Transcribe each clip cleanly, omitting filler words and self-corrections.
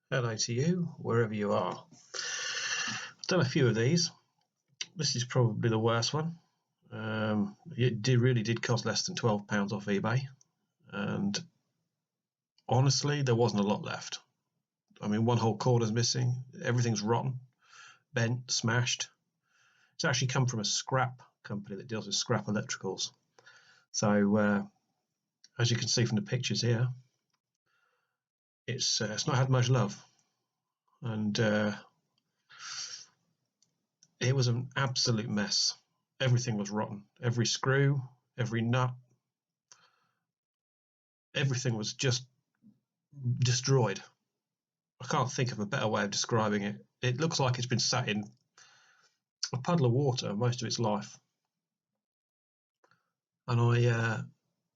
Hello to you, wherever you are. I've done a few of these. This is probably the worst one. It really did cost less than £12 off eBay, and honestly, there wasn't a lot left. I mean, one whole corner's missing, everything's rotten, bent, smashed. It's actually come from a scrap company that deals with scrap electricals. So, as you can see from the pictures here, it's not had much love, and it was an absolute mess. Everything was rotten. Every screw, every nut, everything was just destroyed. I can't think of a better way of describing it. It looks like it's been sat in a puddle of water most of its life. And I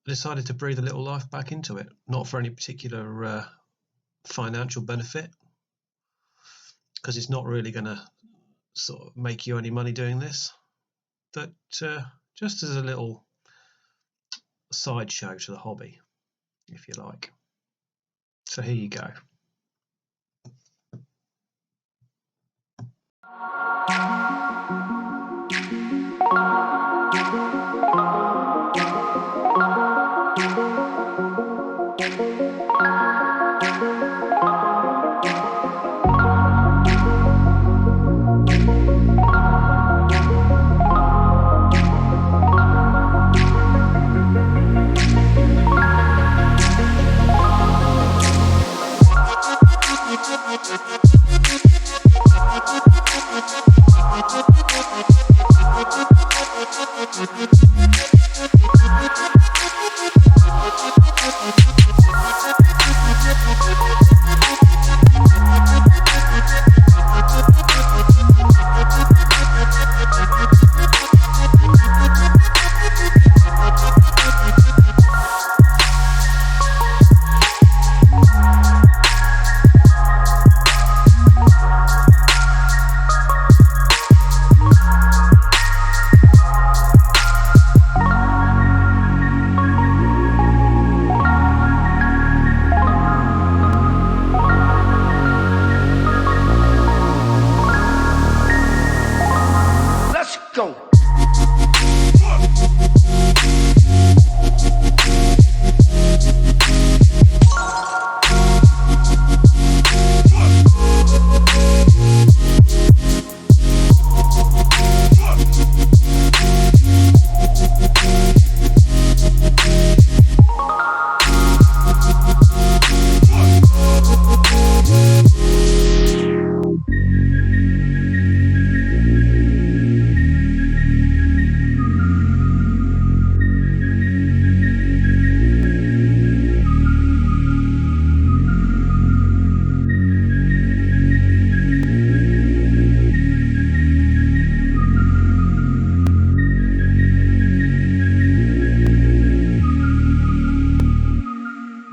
decided to breathe a little life back into it, not for any particular financial benefit, because it's not really going to sort of make you any money doing this, but just as a little sideshow to the hobby, if you like. So here you go.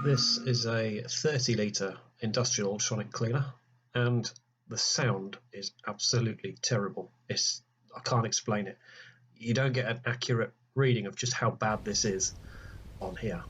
This is a 30-litre industrial ultrasonic cleaner, and the sound is absolutely terrible. I can't explain it. You don't get an accurate reading of just how bad this is on here.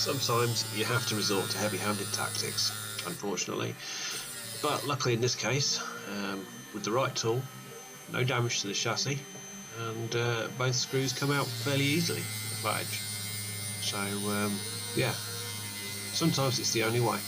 Sometimes you have to resort to heavy-handed tactics, unfortunately. But luckily in this case, with the right tool, no damage to the chassis, and both screws come out fairly easily at the flat edge. So yeah, sometimes it's the only way.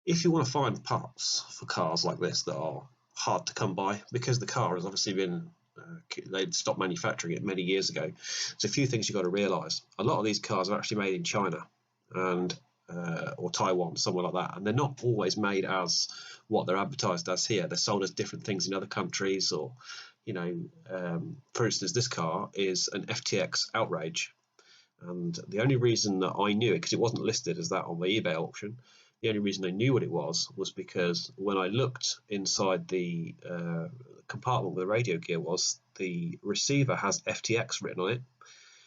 If you want to find parts for cars like this that are hard to come by, because the car has obviously been they'd stopped manufacturing it many years ago. There's a few things you've got to realise. A lot of these cars are actually made in China and or Taiwan, somewhere like that, and they're not always made as what they're advertised as here. They're sold as different things in other countries, or for instance, this car is an FTX Outrage, and the only reason that I knew it, because it wasn't listed as that on the eBay auction, the only reason I knew what it was because when I looked inside the compartment where the radio gear was, the receiver has FTX written on it.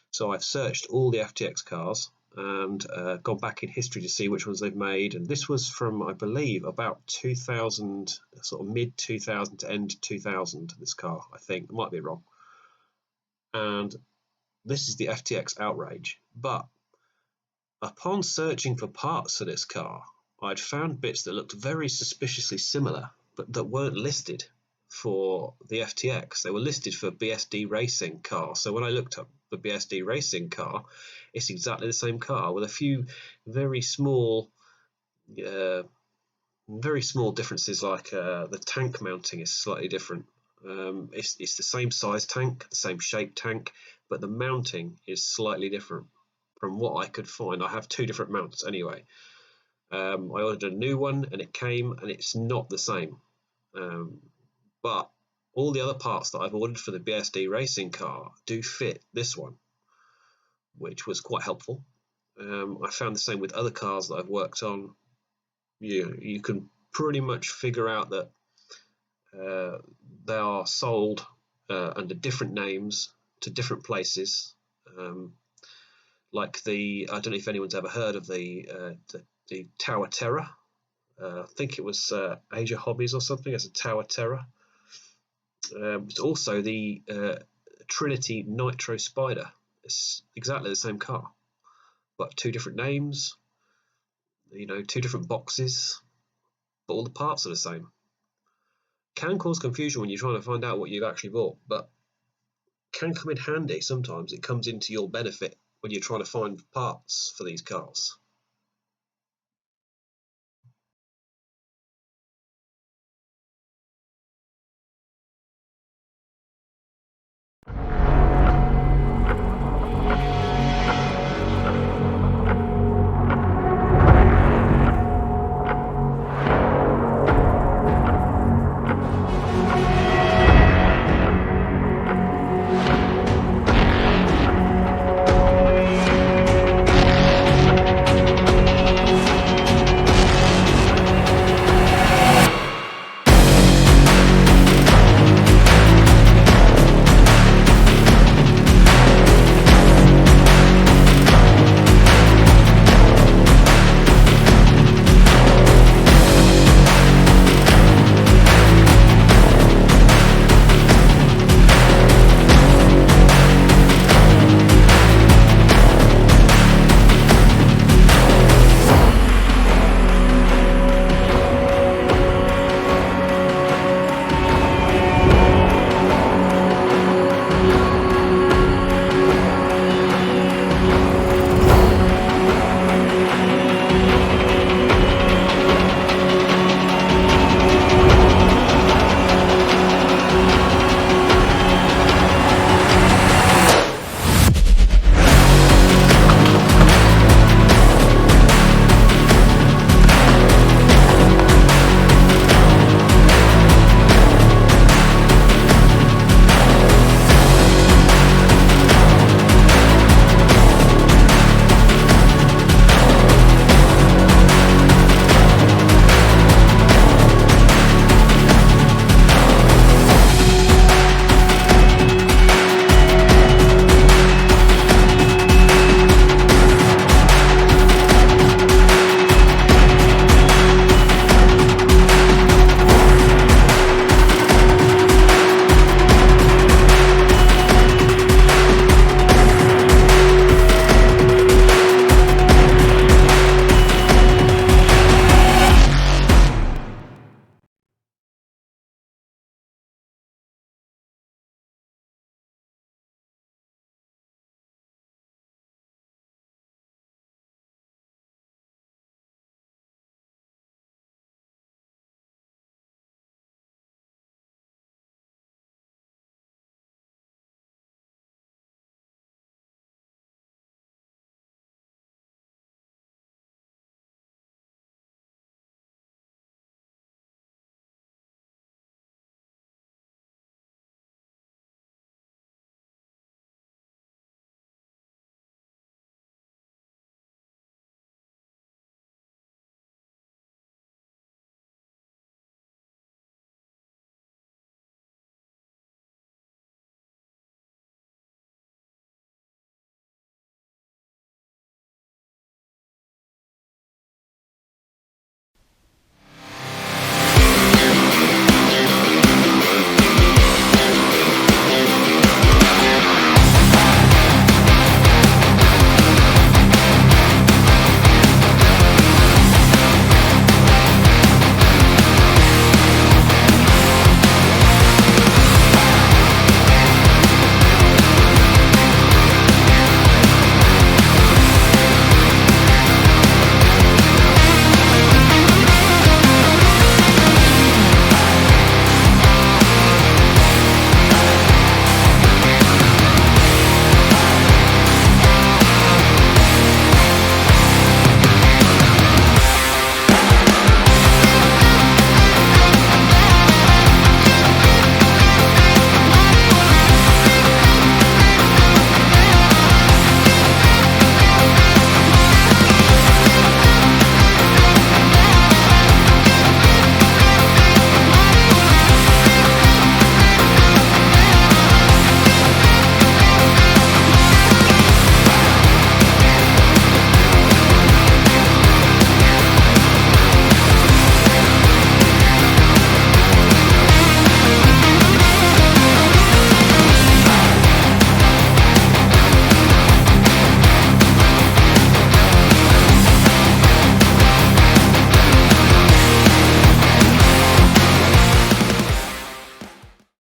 So I've searched all the FTX cars and gone back in history to see which ones they've made. And this was from, I believe, about 2000, sort of mid 2000 to end 2000, this car, I think. I might be wrong. And this is the FTX Outrage. But upon searching for parts for this car, I'd found bits that looked very suspiciously similar, but that weren't listed for the FTX. They were listed for BSD Racing car. So when I looked up the BSD Racing car, it's exactly the same car with a few very small differences, like the tank mounting is slightly different. It's the same size tank, the same shaped tank, but the mounting is slightly different from what I could find. I have two different mounts anyway. I ordered a new one and it came and it's not the same. But all the other parts that I've ordered for the BSD Racing car do fit this one, which was quite helpful. I found the same with other cars that I've worked on. You can pretty much figure out that they are sold under different names to different places. Like I don't know if anyone's ever heard of the Tower Terror. I think it was Asia Hobbies or something as a Tower Terror. It's also the Trinity Nitro Spider. It's exactly the same car, but two different names, two different boxes, but all the parts are the same. can cause confusion when you're trying to find out what you've actually bought, but can come in handy sometimes. It comes into your benefit when you're trying to find parts for these cars.